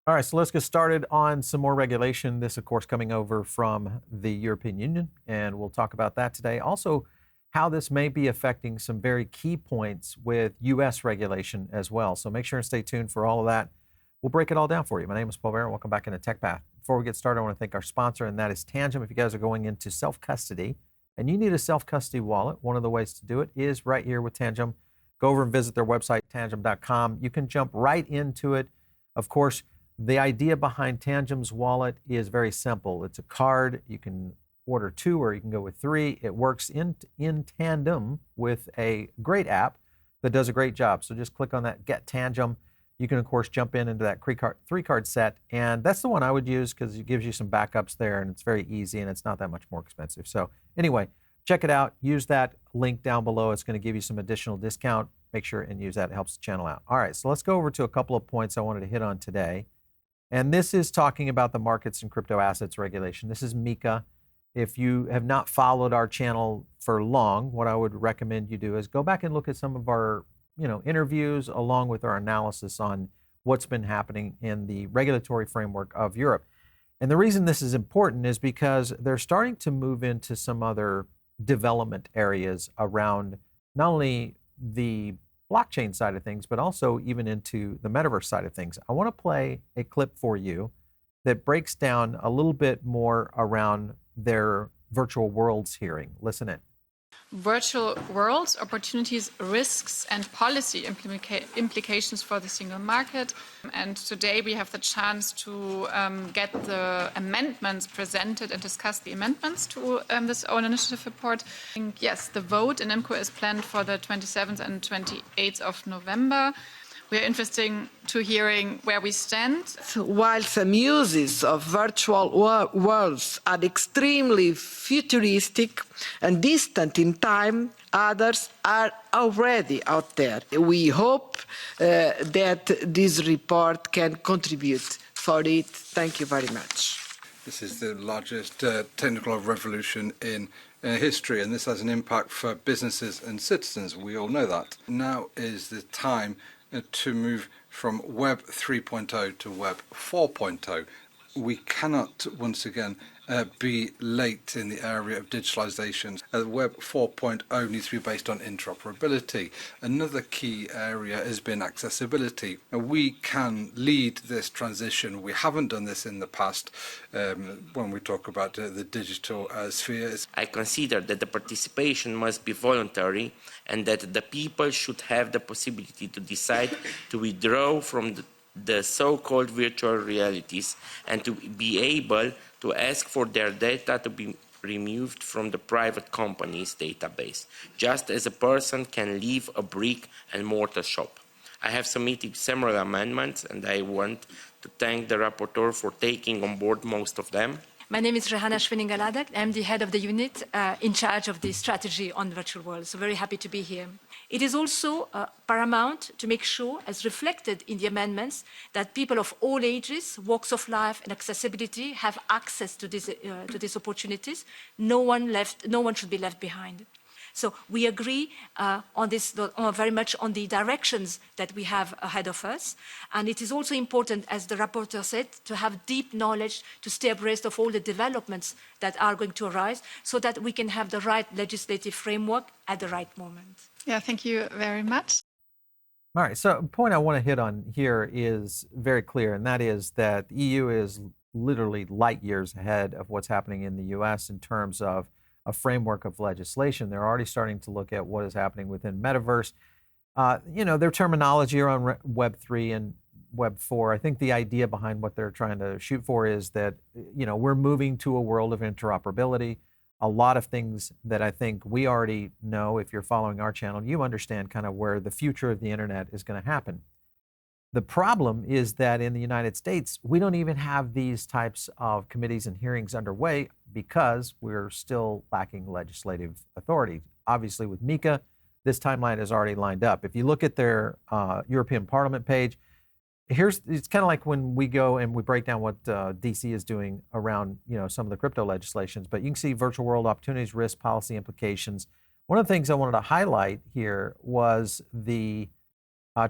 All right, so let's get started on some more regulation. This, of course, coming over from the European Union, and we'll talk about that today. Also, how this may be affecting some very key points with U.S. regulation as well. So make sure and stay tuned for all of that. We'll break it all down for you. My name is Paul Barron. Welcome back into Tech Path. Before we get started, I want to thank our sponsor, and that is Tangem. If you guys are going into self-custody and you need a self-custody wallet, one of the ways to do it is right here with Tangem. Go over and visit their website, tangem.com. You can jump right into it. Of course, the idea behind Tangem's wallet is very simple. It's a card. You can order 2 or you can go with 3. It works in tandem with a great app that does a great job. So just click on that Get Tangem. You can, of course, jump into that 3-card set. And that's the one I would use because it gives you some backups there and it's very easy and it's not that much more expensive. So anyway, check it out. Use that link down below. It's going to give you some additional discount. Make sure and use that. It helps the channel out. All right, so let's go over to a couple of points I wanted to hit on today. And this is talking about the markets and crypto assets regulation. This is MiCA. If you have not followed our channel for long, what I would recommend you do is go back and look at some of our interviews along with our analysis on what's been happening in the regulatory framework of Europe. And the reason this is important is because they're starting to move into some other development areas around not only the blockchain side of things, but also even into the Metaverse side of things. I want to play a clip for you that breaks down a little bit more around their virtual worlds hearing. Listen in. Virtual worlds, opportunities, risks, and policy implications for the single market. And today we have the chance to get the amendments presented and discuss the amendments to this own initiative report. And yes, the vote in IMCO is planned for the 27th and 28th of November. We are interested to hearing where we stand. While some uses of virtual worlds are extremely futuristic and distant in time, others are already out there. We hope that this report can contribute for it. Thank you very much. This is the largest technical revolution in history, and this has an impact for businesses and citizens. We all know that. Now is the time to move from Web 3.0 to Web 4.0. We cannot, once again, be late in the area of digitalization. Web 4.0 needs to be based on interoperability. Another key area has been accessibility. We can lead this transition. We haven't done this in the past when we talk about the digital spheres. I consider that the participation must be voluntary and that the people should have the possibility to decide to withdraw from the so-called virtual realities and to be able to ask for their data to be removed from the private company's database, just as a person can leave a brick and mortar shop. I have submitted several amendments and I want to thank the rapporteur for taking on board most of them. My name is Rehana Schwenning-Galadak. I'm the head of the unit in charge of the strategy on virtual worlds. So very happy to be here. It is also paramount to make sure, as reflected in the amendments, that people of all ages, walks of life and accessibility have access to these opportunities. No one should be left behind. So we agree on this very much on the directions that we have ahead of us. And it is also important, as the rapporteur said, to have deep knowledge to stay abreast of all the developments that are going to arise so that we can have the right legislative framework at the right moment. Yeah, thank you very much. All right, so a point I want to hit on here is very clear, and that is that the EU is literally light years ahead of what's happening in the US in terms of a framework of legislation. They're already starting to look at what is happening within Metaverse. Their terminology around Web 3 and Web 4, I think the idea behind what they're trying to shoot for is that, we're moving to a world of interoperability. A lot of things that I think we already know, if you're following our channel, you understand kind of where the future of the internet is going to happen. The problem is that in the United States, we don't even have these types of committees and hearings underway because we're still lacking legislative authority. Obviously, with MiCA, this timeline is already lined up. If you look at their European Parliament page, it's kind of like when we go and we break down what DC is doing around some of the crypto legislations, but you can see virtual world opportunities, risk, policy implications. One of the things I wanted to highlight here was the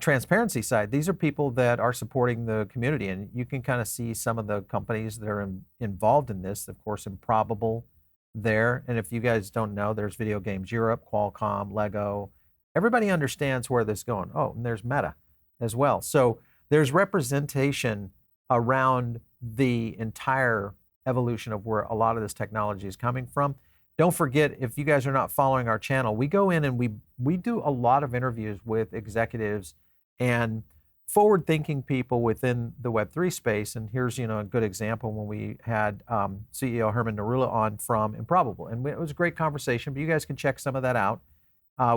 transparency side, these are people that are supporting the community, and you can kind of see some of the companies that are involved in this. Of course, Improbable there, and if you guys don't know, there's Video Games Europe, Qualcomm, Lego. Everybody understands where this is going. Oh, and there's Meta as well. So there's representation around the entire evolution of where a lot of this technology is coming from. Don't forget, if you guys are not following our channel, we go in and we do a lot of interviews with executives and forward-thinking people within the Web3 space. And here's, a good example when we had CEO Herman Narula on from Improbable. And it was a great conversation, but you guys can check some of that out.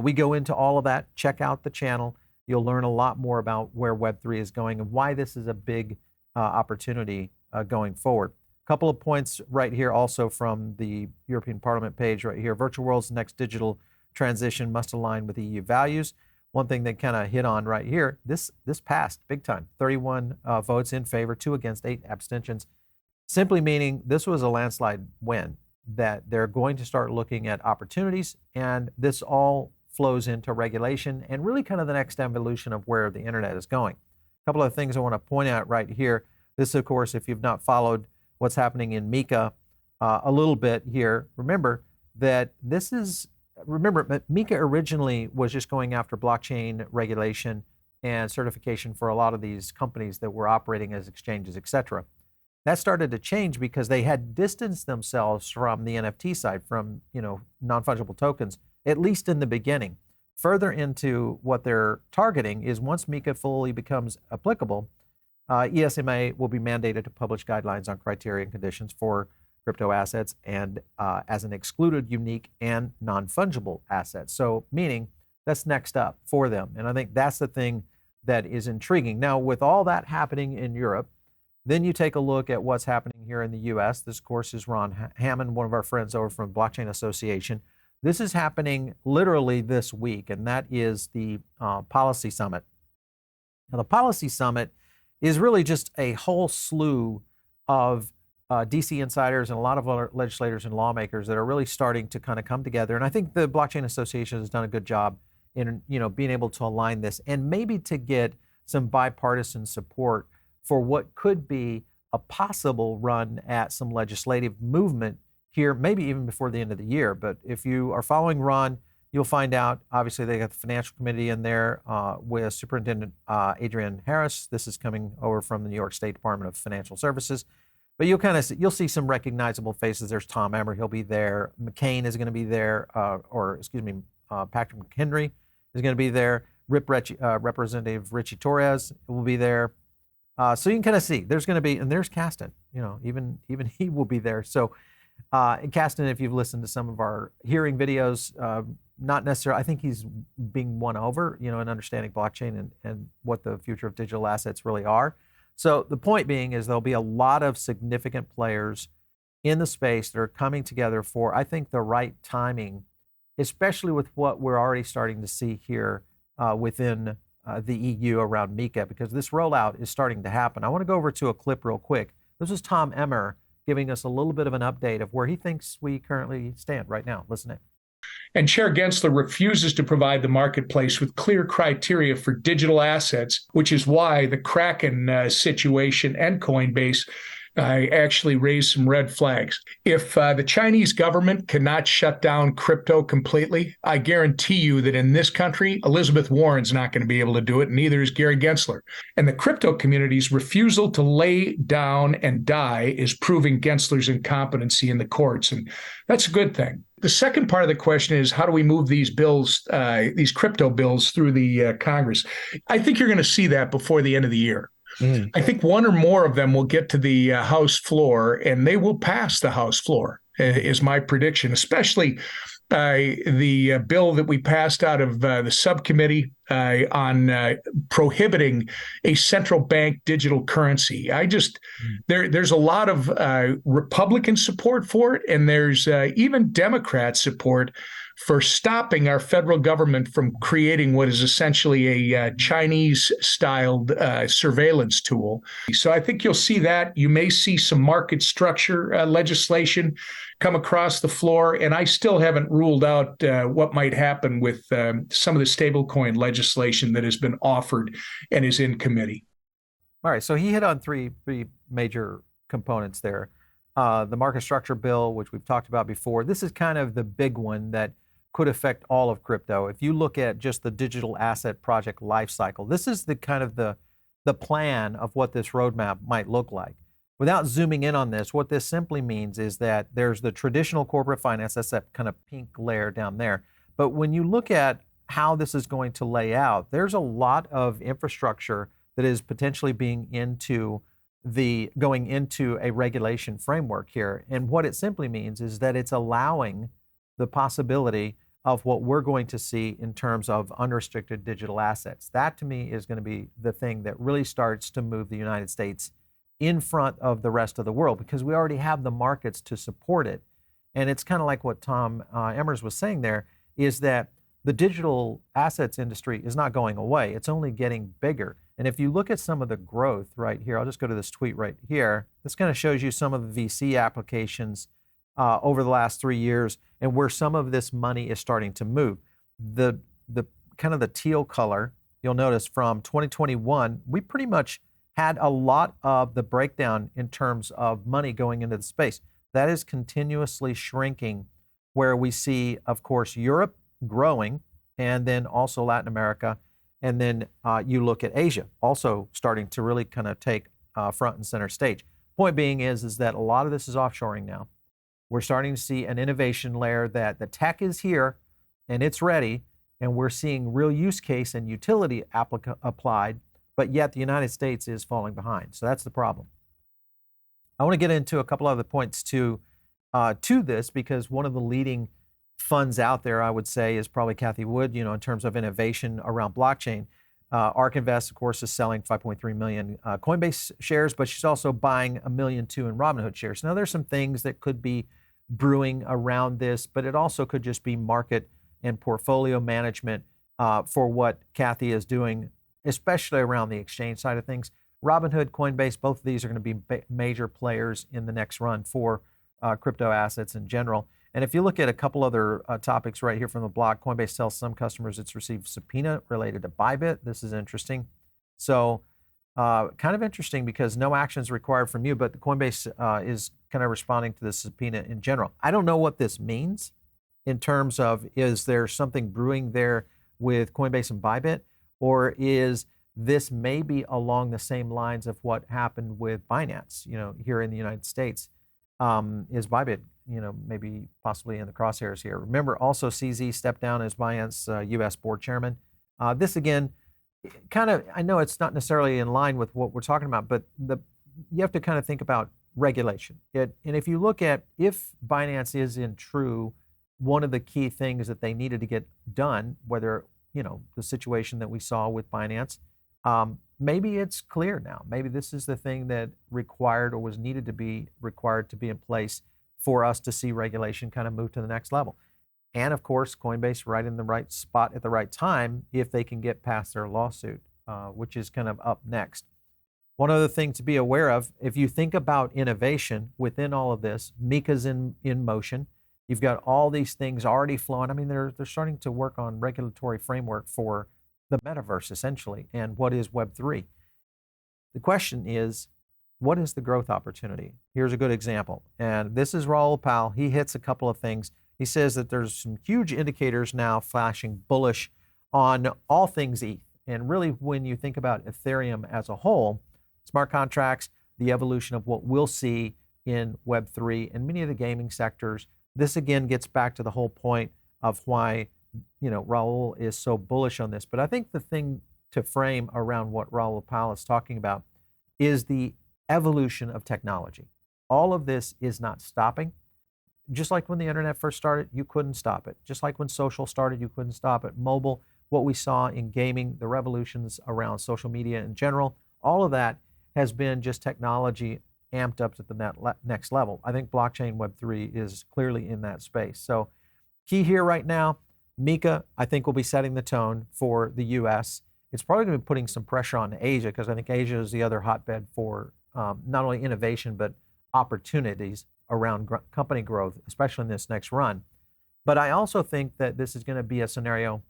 We go into all of that. Check out the channel. You'll learn a lot more about where Web3 is going and why this is a big opportunity going forward. Couple of points right here also from the European Parliament page right here. Virtual world's next digital transition must align with EU values. One thing they kind of hit on right here, this passed big time. 31 votes in favor, 2 against, 8 abstentions. Simply meaning this was a landslide win, that they're going to start looking at opportunities, and this all flows into regulation and really kind of the next evolution of where the internet is going. A couple of things I want to point out right here. This, of course, if you've not followed what's happening in MiCA a little bit here, remember that MiCA originally was just going after blockchain regulation and certification for a lot of these companies that were operating as exchanges, etc. That started to change because they had distanced themselves from the NFT side, from non-fungible tokens, at least in the beginning. Further into what they're targeting is once MiCA fully becomes applicable, ESMA will be mandated to publish guidelines on criteria and conditions for crypto assets and as an excluded, unique, and non-fungible asset. So meaning that's next up for them. And I think that's the thing that is intriguing. Now, with all that happening in Europe, then you take a look at what's happening here in the US. This, of course, is Ron Hammond, one of our friends over from Blockchain Association. This is happening literally this week, and that is the Policy Summit. Now, the Policy Summit is really just a whole slew of DC insiders and a lot of other legislators and lawmakers that are really starting to kind of come together. And I think the Blockchain Association has done a good job in being able to align this and maybe to get some bipartisan support for what could be a possible run at some legislative movement here, maybe even before the end of the year. But if you are following Ron, you'll find out, obviously, they got the financial committee in there with Superintendent Adrian Harris. This is coming over from the New York State Department of Financial Services. But you'll see some recognizable faces. There's Tom Emmer, he'll be there. McCain is going to be there, Patrick McHenry is going to be there. Representative Richie Torres will be there. So you can kind of see there's going to be, and there's Kasten. Even he will be there. So. And Kasten, if you've listened to some of our hearing videos, not necessarily, I think he's being won over, in understanding blockchain and what the future of digital assets really are. So the point being is there'll be a lot of significant players in the space that are coming together for, I think, the right timing, especially with what we're already starting to see here within the EU around MiCA, because this rollout is starting to happen. I want to go over to a clip real quick. This is Tom Emmer giving us a little bit of an update of where he thinks we currently stand right now. Listen in. And Chair Gensler refuses to provide the marketplace with clear criteria for digital assets, which is why the Kraken situation and Coinbase actually raised some red flags. If the Chinese government cannot shut down crypto completely, I guarantee you that in this country, Elizabeth Warren's not going to be able to do it, and neither is Gary Gensler. And the crypto community's refusal to lay down and die is proving Gensler's incompetency in the courts, and that's a good thing. The second part of the question is, how do we move these bills, these crypto bills, through the Congress? I think you're going to see that before the end of the year. I think one or more of them will get to the House floor, and they will pass the House floor, is my prediction, especially the bill that we passed out of the subcommittee on prohibiting a central bank digital currency. There's a lot of Republican support for it, and there's even Democrat support for stopping our federal government from creating what is essentially a Chinese-styled surveillance tool. So I think you'll see that. You may see some market structure legislation come across the floor, and I still haven't ruled out what might happen with some of the stablecoin legislation legislation that has been offered and is in committee. All right, so he hit on three major components there. The market structure bill, which we've talked about before, this is kind of the big one that could affect all of crypto. If you look at just the digital asset project lifecycle, this is the kind of the plan of what this roadmap might look like. Without zooming in on this, what this simply means is that there's the traditional corporate finance, that's that kind of pink layer down there. But when you look at how this is going to lay out, there's a lot of infrastructure that is potentially going into a regulation framework here. And what it simply means is that it's allowing the possibility of what we're going to see in terms of unrestricted digital assets. That to me is going to be the thing that really starts to move the United States in front of the rest of the world, because we already have the markets to support it. And it's kind of like what Tom Emmers was saying there, is that the digital assets industry is not going away. It's only getting bigger. And if you look at some of the growth right here, I'll just go to this tweet right here. This kind of shows you some of the VC applications over the last 3 years and where some of this money is starting to move. The kind of the teal color, you'll notice from 2021, we pretty much had a lot of the breakdown in terms of money going into the space. That is continuously shrinking, where we see, of course, Europe growing, and then also Latin America, and then you look at Asia also starting to really kind of take front and center stage. Point being is that a lot of this is offshoring now. We're starting to see an innovation layer that the tech is here and it's ready, and we're seeing real use case and utility applied, but yet the United States is falling behind. So that's the problem. I want to get into a couple other points to this, because one of the leading funds out there, I would say, is probably Cathie Wood, in terms of innovation around blockchain. ARK Invest, of course, is selling 5.3 million Coinbase shares, but she's also buying 1.2 million in Robinhood shares. Now, there's some things that could be brewing around this, but it also could just be market and portfolio management for what Cathie is doing, especially around the exchange side of things. Robinhood, Coinbase, both of these are going to be major players in the next run for crypto assets in general. And if you look at a couple other topics right here from the block, Coinbase tells some customers it's received subpoena related to ByBit. This is interesting. So kind of interesting, because no action is required from you, but the Coinbase is kind of responding to the subpoena in general. I don't know what this means in terms of, is there something brewing there with Coinbase and ByBit, or is this maybe along the same lines of what happened with Binance, here in the United States? Is ByBit, maybe possibly in the crosshairs here? Remember, also CZ stepped down as Binance U.S. board chairman. This again, kind of, I know it's not necessarily in line with what we're talking about, but you have to kind of think about regulation. And if you look at, if Binance is in true, one of the key things that they needed to get done, whether, the situation that we saw with Binance, maybe it's clear now. Maybe this is the thing that required or was needed to be required to be in place for us to see regulation kind of move to the next level. And of course, Coinbase right in the right spot at the right time if they can get past their lawsuit, which is kind of up next. One other thing to be aware of, if you think about innovation within all of this, MiCA's in motion. You've got all these things already flowing. I mean, they're starting to work on regulatory framework for the metaverse, essentially, and what is Web3. The question is, what is the growth opportunity? Here's a good example. And this is Raoul Pal. He hits a couple of things. He says that there's some huge indicators now flashing bullish on all things ETH. And really, when you think about Ethereum as a whole, smart contracts, the evolution of what we'll see in Web3 and many of the gaming sectors, this again gets back to the whole point of why Raoul is so bullish on this. But I think the thing to frame around what Raoul Pal is talking about is the evolution of technology. All of this is not stopping. Just like when the internet first started, you couldn't stop it. Just like when social started, you couldn't stop it. Mobile, what we saw in gaming, the revolutions around social media in general, all of that has been just technology amped up to the next level. I think blockchain Web3 is clearly in that space. So key here right now, MiCA, I think, will be setting the tone for the U.S. It's probably going to be putting some pressure on Asia, because I think Asia is the other hotbed for not only innovation, but opportunities around company growth, especially in this next run. But I also think that this is going to be a scenario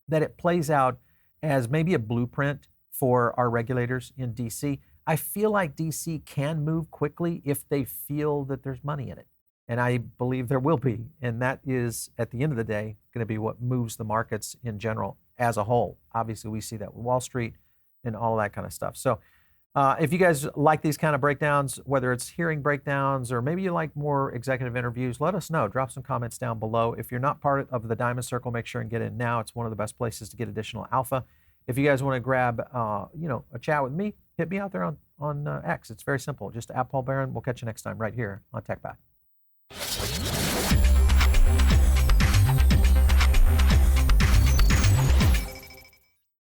that it plays out as maybe a blueprint for our regulators in DC. I feel like DC can move quickly if they feel that there's money in it. And I believe there will be. And that is, at the end of the day, going to be what moves the markets in general as a whole. Obviously, we see that with Wall Street and all of that kind of stuff. So if you guys like these kind of breakdowns, whether it's hearing breakdowns or maybe you like more executive interviews, let us know. Drop some comments down below. If you're not part of the Diamond Circle, make sure and get in now. It's one of the best places to get additional alpha. If you guys want to grab, a chat with me, hit me out there on X. It's very simple. Just @PaulBaron. We'll catch you next time right here on TechBack.